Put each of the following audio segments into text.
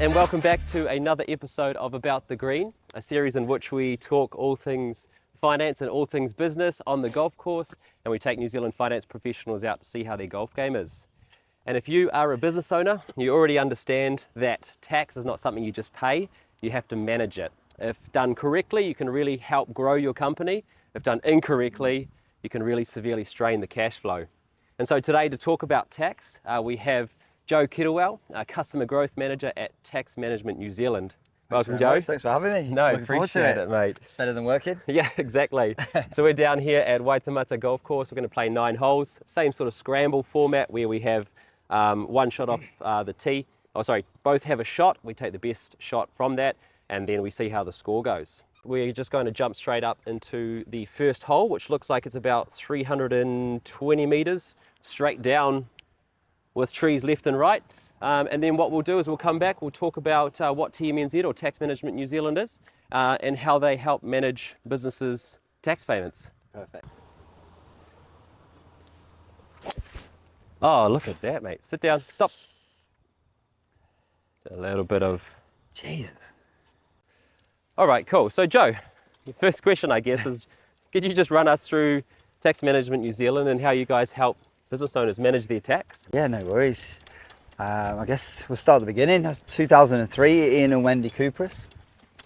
and welcome back to another episode of About the Green, a series in which we talk all things finance and all things business on the golf course, and we take New Zealand finance professionals out to see how their golf game is. And if you are a business owner, you already understand that tax is not something you just pay, you have to manage it. If done correctly, you can really help grow your company. If done incorrectly, you can really severely strain the cash flow. And so today, to talk about tax, we have Joe Kettlewell, Customer Growth Manager at Tax Management New Zealand. Welcome, Joe. Thanks for having me. No, appreciate it, mate. It's better than working. Yeah, exactly. So we're down here at Whakatupu Golf Course. We're going to play 9 holes. Same sort of scramble format where we have one shot off the tee. Oh, sorry, both have a shot. We take the best shot from that, and then we see how the score goes. We're just going to jump straight up into the first hole, which looks like it's about 320 metres straight down with trees left and right. And then what we'll do is we'll come back, we'll talk about what TMNZ or Tax Management New Zealand is and how they help manage businesses' tax payments. Perfect. Oh, look at that, mate. Sit down, stop. A little bit of... Jesus. All right, cool. So Joe, the first question I guess is, could you just run us through Tax Management New Zealand and how you guys help business owners manage their tax? Yeah, no worries. I guess we'll start at the beginning. That's 2003, Ian and Wendy Cooperis.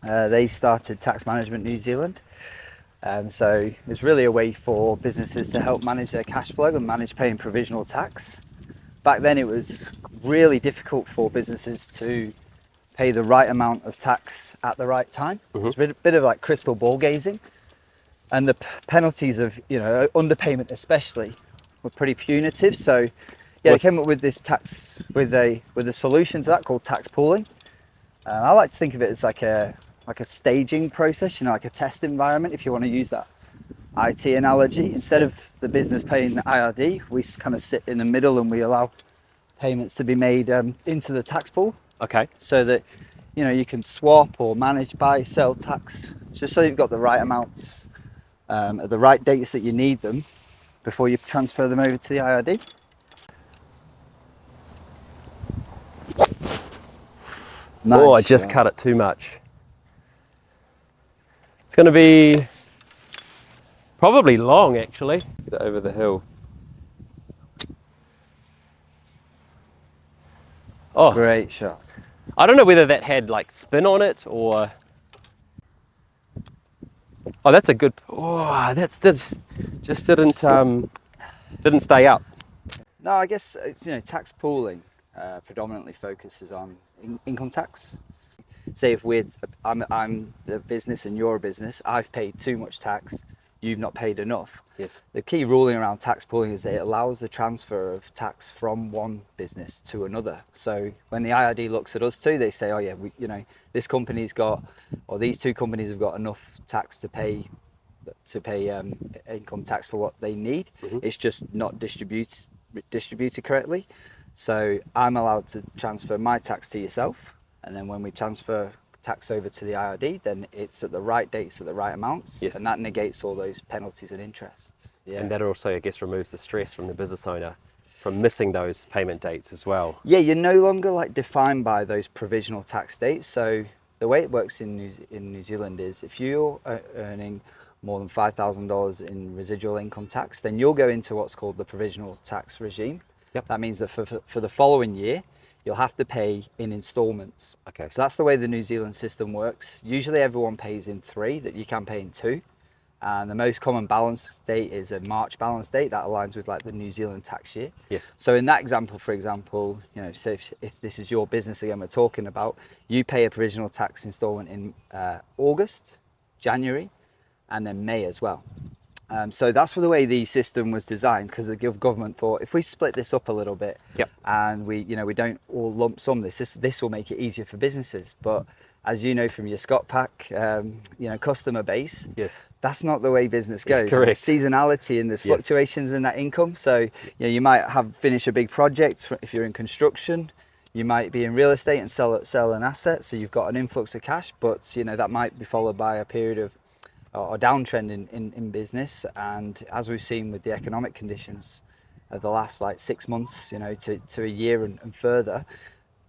They started Tax Management New Zealand. So it's really a way for businesses to help manage their cash flow and manage paying provisional tax. Back then it was really difficult for businesses to pay the right amount of tax at the right time. It's a bit of like crystal ball gazing. And the penalties of, underpayment especially, were pretty punitive. So yeah, they came up with this tax, with a solution to that called tax pooling. I like to think of it as like a staging process, like a test environment, if you want to use that IT analogy. Instead of the business paying the IRD, we kind of sit in the middle and we allow payments to be made into the tax pool. Okay. So that, you can swap or manage, buy, sell tax, just so you've got the right amounts at the right dates that you need them before you transfer them over to the IRD. Nice. Oh, I just cut it too much. It's going to be probably long, actually. Get it over the hill. Oh, Great shot. I don't know whether that had like spin on it or... Oh, that's a good... Oh, that's just didn't stay up. No, I guess, tax pooling predominantly focuses on income tax. Say if I'm the business and you're a business, I've paid too much tax, you've not paid enough. Yes. The key ruling around tax pooling is that it allows the transfer of tax from one business to another. So when the IRD looks at us too, they say, oh yeah, this company's got, or these two companies have got enough tax to pay income tax for what they need. It's just not distributed correctly. So I'm allowed to transfer my tax to yourself, and then when we transfer tax over to the IRD, then it's at the right dates, at the right amounts. Yes. And that negates all those penalties and interests. Yeah. And that also, I guess, removes the stress from the business owner from missing those payment dates as well. Yeah, you're no longer defined by those provisional tax dates. So the way it works in New Zealand is if you're earning more than $5,000 in residual income tax, then you'll go into what's called the provisional tax regime. Yep. That means that for the following year, you'll have to pay in installments. Okay. So that's the way the New Zealand system works. Usually everyone pays in 3, that you can pay in 2. And the most common balance date is a March balance date that aligns with the New Zealand tax year. Yes. So in that example, for example, say if this is your business again we're talking about, you pay a provisional tax installment in August, January, and then May as well. So that's the way the system was designed, because the government thought if we split this up a little bit, yep, and we don't all lump sum this will make it easier for businesses. But as you know from your Scott Pack, customer base, yes, that's not the way business goes. Correct. There's seasonality and there's fluctuations in that income. So you might finish a big project if you're in construction. You might be in real estate and sell an asset, so you've got an influx of cash, but that might be followed by a period of or downtrend in business. And as we've seen with the economic conditions of the last 6 months, to a year and further,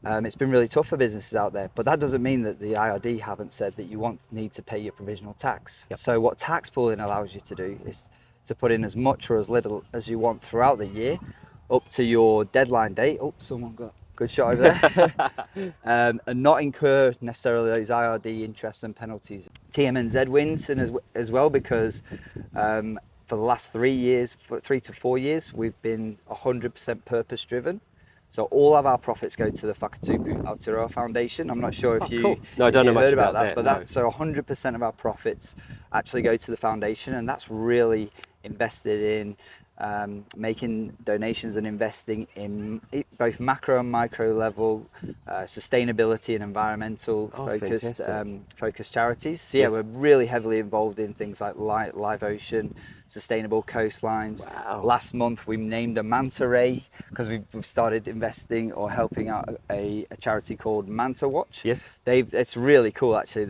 it's been really tough for businesses out there, but that doesn't mean that the IRD haven't said that you need to pay your provisional tax. Yep. So what tax pooling allows you to do is to put in as much or as little as you want throughout the year, up to your deadline date. Oh, someone got a good shot over there. And not incur necessarily those IRD interests and penalties. TMNZ wins as well, because for the last 3 years, 3 to 4 years, we've been 100% purpose driven. So all of our profits go to the Whakatupu Aotearoa Foundation. I'm not sure if Cool. No, I don't know much heard about that, but no. so 100% of our profits actually go to the foundation, and that's really invested in making donations and investing in both macro and micro level sustainability and environmental focused charities. So yeah, Yes. we're really heavily involved in things like live ocean, sustainable coastlines. Wow. Last month we named a manta ray because we've started investing or helping out a charity called Manta Watch. Yes. It's really cool actually.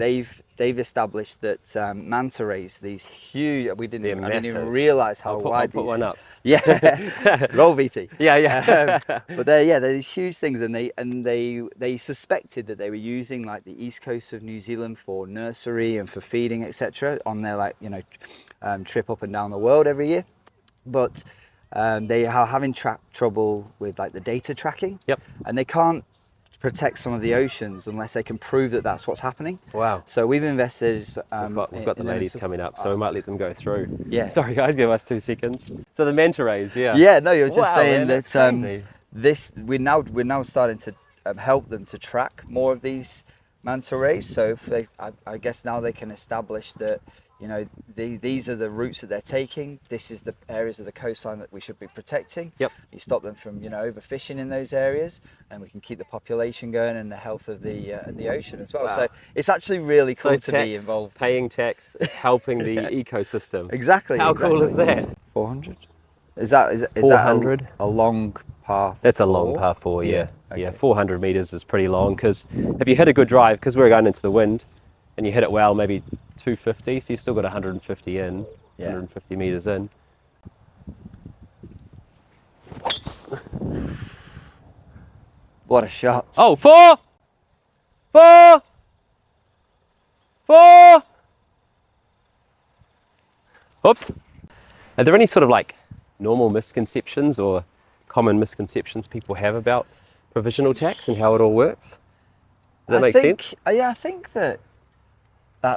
They've established that manta rays, these huge, I didn't even realise how wide I'll put one up. Yeah, roll VT. Yeah. But they're these huge things, and they suspected that they were using like the east coast of New Zealand for nursery and for feeding, etc. on their trip up and down the world every year, but they are having trouble with like the data tracking. Yep. And they can't protect some of the oceans unless they can prove that that's what's happening. Wow. So we've invested. We've got the ladies coming up, so we might let them go through. Yeah. Sorry guys, give us 2 seconds. So the manta rays, yeah. Yeah, no, you're just saying man, that we're now starting to help them to track more of these manta rays. So if I guess now they can establish that, you know, these are the routes that they're taking. This is the areas of the coastline that we should be protecting. Yep. You stop them from, overfishing in those areas, and we can keep the population going and the health of the ocean as well. Wow. So it's actually really cool So to be involved. Paying tax is helping the ecosystem. Exactly. How cool is that? 400. Is that 400? a long par? That's a long par 4, yeah. Okay. Yeah, 400 meters is pretty long, because if you hit a good drive, because we're going into the wind, and you hit it well, maybe 250, so you've still got 150 in, 150 meters in. What a shot. Oh, 4! Oops. Are there any sort of like normal misconceptions or common misconceptions people have about provisional tax and how it all works? Does that make sense? Yeah, I think that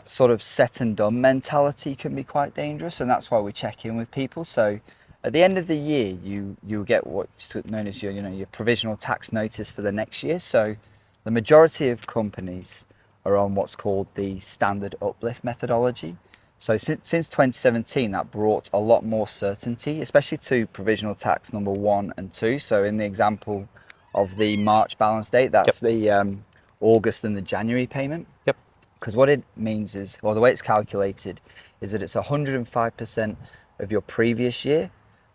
sort of set and done mentality can be quite dangerous, and that's why we check in with people. So at the end of the year, you get what's known as your provisional tax notice for the next year. So the majority of companies are on what's called the standard uplift methodology. So since 2017, that brought a lot more certainty, especially to provisional tax number 1 and 2. So in the example of the March balance date, that's the August and the January payment. Yep. Because what it means is, well, the way it's calculated is that it's 105% of your previous year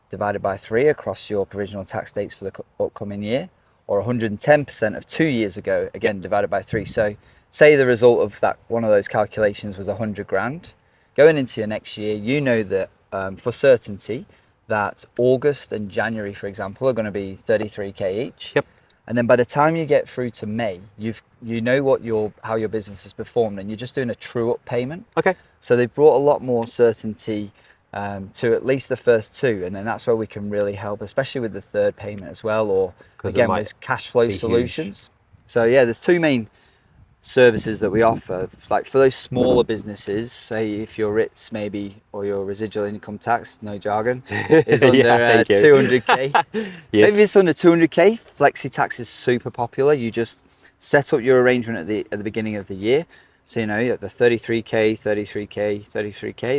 divided by 3 across your provisional tax dates for the upcoming year, or 110% of 2 years ago, again, divided by 3. So say the result of that, one of those calculations was 100 grand. Going into your next year, you know that for certainty that August and January, for example, are going to be 33k each. Yep. And then by the time you get through to May, you know how your business has performed, and you're just doing a true up payment. Okay. So they've brought a lot more certainty to at least the first 2, and then that's where we can really help, especially with the third payment as well, or again with Cashflow solutions. So yeah, there's 2 main services that we offer. Like for those smaller businesses, say if your RITs maybe, or your residual income tax, no jargon, is under 200k. Yes. Maybe it's under 200k, flexi tax is super popular. You just set up your arrangement at the beginning of the year. So at the 33k,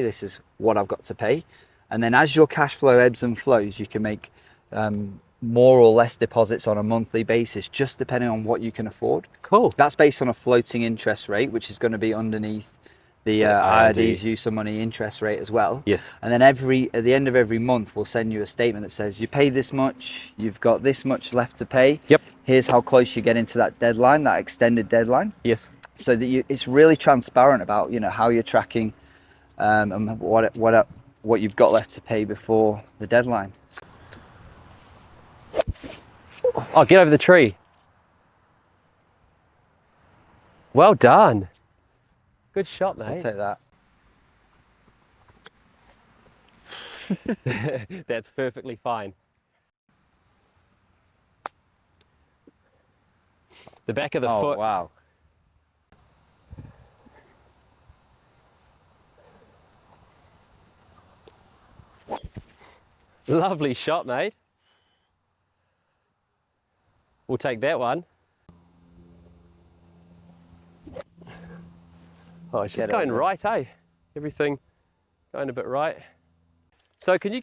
this is what I've got to pay. And then as your cash flow ebbs and flows, you can make more or less deposits on a monthly basis, just depending on what you can afford. Cool. That's based on a floating interest rate, which is going to be underneath the IRD's use of money interest rate as well. Yes. And then at the end of every month, we'll send you a statement that says you paid this much, you've got this much left to pay. Yep. Here's how close you get into that deadline, that extended deadline. Yes. So that it's really transparent about how you're tracking and what you've got left to pay before the deadline. Oh, get over the tree. Well done. Good shot, I'll mate. take that. That's perfectly fine. The back of the Oh, foot. wow. Lovely shot, mate. We'll take that one. Oh, it's just Get going over. right, eh? Everything going a bit right. So can you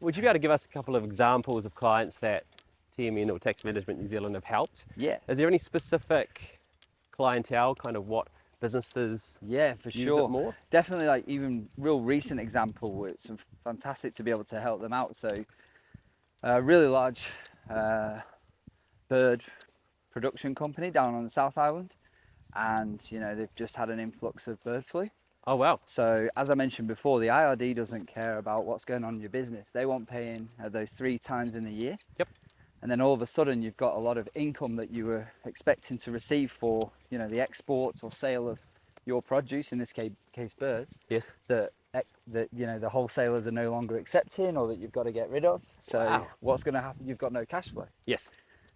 would you be able to give us a couple of examples of clients that TMN or Tax Management New Zealand have helped? Yeah. Is there any specific clientele, kind of what businesses Yeah, for use sure. it more? Definitely, like even real recent example, it's fantastic to be able to help them out. So, a really large bird production company down on the South Island, and they've just had an influx of bird flu. Oh, wow. So as I mentioned before, the IRD doesn't care about what's going on in your business. They want paying those 3 times in a year. Yep. And then all of a sudden you've got a lot of income that you were expecting to receive for the exports or sale of your produce, in this case birds. Yes. That the wholesalers are no longer accepting, or that you've got to get rid of. So Wow. what's going to happen? You've got no cash flow. Yes.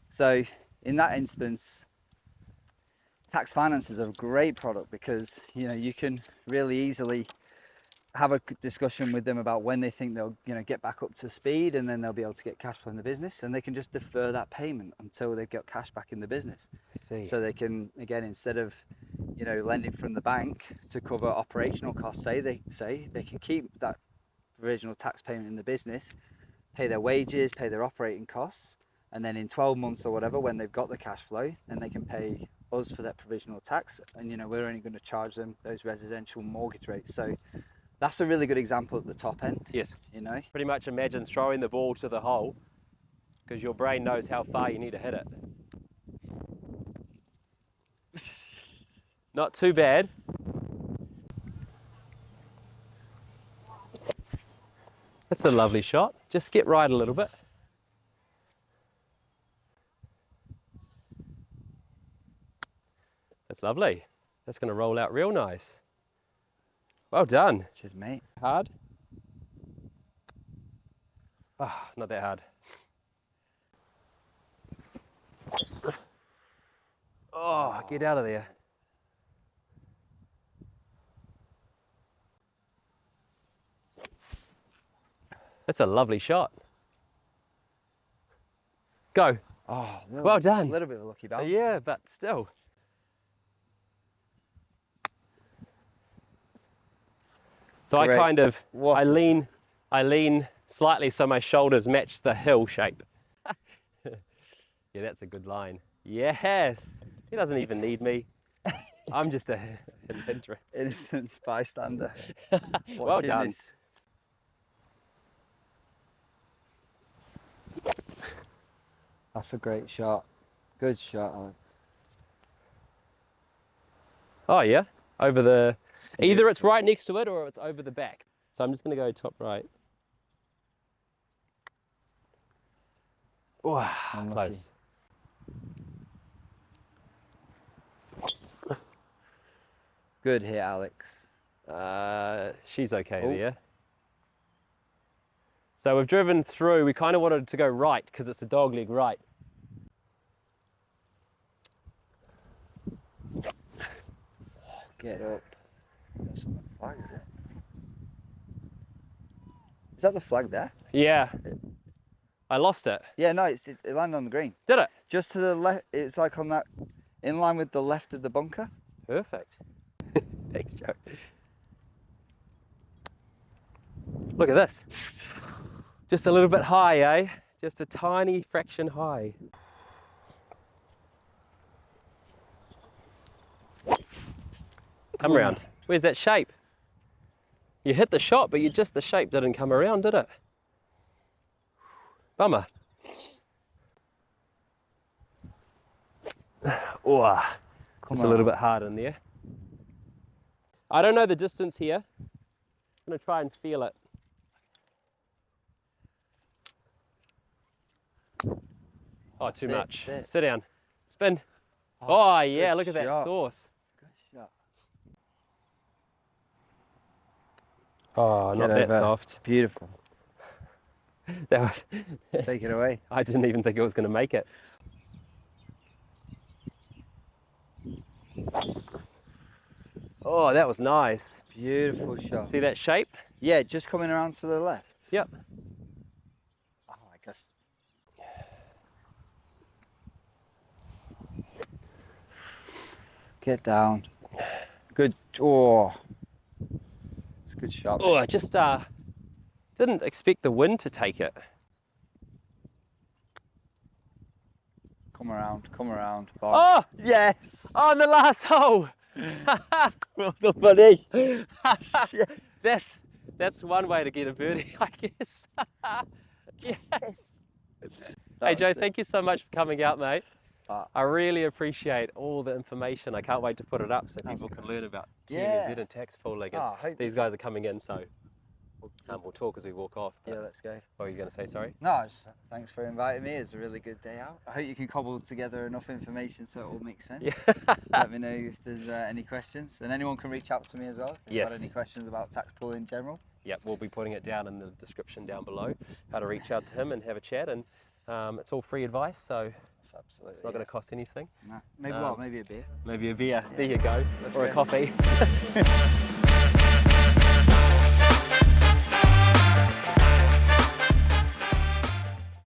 So in that instance, tax finance is a great product, because you can really easily have a discussion with them about when they think they'll get back up to speed, and then they'll be able to get cash flow in the business, and they can just defer that payment until they've got cash back in the business. I see. So they can, again, instead of lending from the bank to cover operational costs, they can keep that provisional tax payment in the business, pay their wages, pay their operating costs, and then in 12 months or whatever, when they've got the cash flow, then they can pay us for that provisional tax, and we're only going to charge them those residential mortgage rates. So that's a really good example at the top end. Yes. Pretty Pretty much imagine throwing the ball to the hole, because your brain knows how far you need to hit it. Not too bad. That's a lovely shot. Just get right a little bit. That's lovely. That's going to roll out real nice. Well done. Cheers, mate. Hard? Ah, not that hard. Oh, get out of there. That's a lovely shot. Go. Oh, Well done. A little bit of a lucky bounce. Yeah, but still. So Great. I kind of, What I a lean slightly so my shoulders match the hill shape. Yeah, that's a good line. Yes. He doesn't even need me. I'm just an hindrance. Innocent bystander. Well watching done. this. That's a great shot. Good shot, Alex. Oh yeah, over the, either it's right next to it or it's over the back. So I'm just gonna go top right. Wow, Unlucky. close. Good hit, Alex. She's okay Oh. there. So we've driven through, we kind of wanted to go right because it's a dog leg right. Get up. That's on the flag, is it? Is that the flag there? Yeah, I lost it. Yeah, no, it landed on the green. Did it? Just to the left, it's like on that, in line with the left of the bunker. Perfect. Thanks, Joe. Look at this. Just a little bit high, eh? Just a tiny fraction high. Come around. Where's that shape? You hit the shot, but the shape didn't come around, did it? Bummer. Oh, just a little bit hard in there. I don't know the distance here. I'm gonna try and feel it. Oh, too much. Sit. Sit down. Spin. Oh yeah, good look at that shot. sauce. Oh, not Get that over. soft. Beautiful. That was. Take it away. I didn't even think it was going to make it. Oh, that was nice. Beautiful shot. See that shape? Yeah, just coming around to the left. Yep. Oh, I guess. Get down. Good. Oh, it's a good shot. Oh, I just didn't expect the wind to take it. Come around. Come around. Bob. Oh! Yes. On the last hole! Well done, buddy. Shit. That's one way to get a birdie, I guess. Yes. Hey Joe, thank you so much for coming out, mate. I really appreciate all the information. I can't wait to put it up so people can learn about TMNZ and tax pooling. And these guys are coming in, so we'll talk as we walk off. Yeah, let's go. What were you going to say, sorry? No, thanks for inviting me. It's a really good day out. I hope you can cobble together enough information so it all makes sense. Yeah. Let me know if there's any questions. And anyone can reach out to me as well if you've got any questions about tax pool in general. Yeah, we'll be putting it down in the description down below, how to reach out to him and have a chat. And it's all free advice, so it's not going to cost anything. No. Maybe a beer. Maybe a beer. There you go. Or a coffee.